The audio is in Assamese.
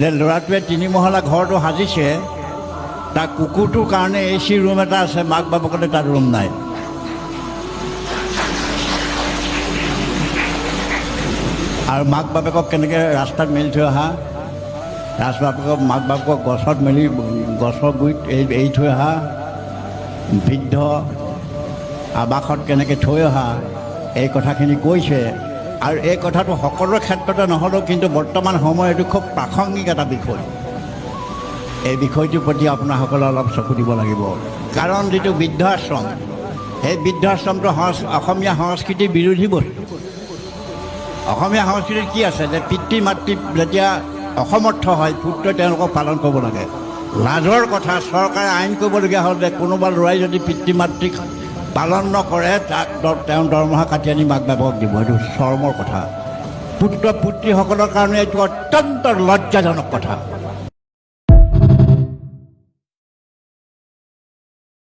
যে ল'ৰাটোৱে 3 মহলা ঘৰটো সাজিছে, তাৰ কুকুৰটোৰ কাৰণে AC ৰুম এটা আছে, মাক বাপেকতে তাত ৰুম নাই। আৰু মাক বাপেকক কেনেকৈ ৰাস্তাত মেলি থৈ অহা, মাক বাপেকক গছত মেলি গছৰ গুৰিত এৰি থৈ অহা, বৃদ্ধ আৱাসত কেনেকৈ থৈ অহা, এই কথাখিনি কৈছে। আৰু এই কথাটো সকলোৰে ক্ষেত্ৰতে নহ'লেও কিন্তু বৰ্তমান সময়ত এইটো খুব প্ৰাসংগিক এটা বিষয়। এই বিষয়টোৰ প্ৰতি আপোনাসকলে অলপ চকু দিব লাগিব। কাৰণ যিটো বৃদ্ধাশ্ৰম, সেই বৃদ্ধাশ্ৰমটো অসমীয়া সংস্কৃতিৰ বিৰোধী বস্তু। অসমীয়া সংস্কৃতিত কি আছে যে পিতৃ মাতৃ যেতিয়া অসমৰ্থ হয়, পুত্ৰই তেওঁলোকক পালন কৰিব লাগে। লাজৰ কথা, চৰকাৰে আইন কৰিবলগীয়া হ'ল যে কোনোবা ল'ৰাই যদি পিতৃ মাতৃক পালন নকৰে তাক তেওঁ দৰমহা কাটি আনি মাক বাপেকক দিব। এইটো চৰমৰ কথা। পুত্ৰ পুত্ৰীসকলৰ কাৰণে এইটো অত্যন্ত লজ্জাজনক কথা।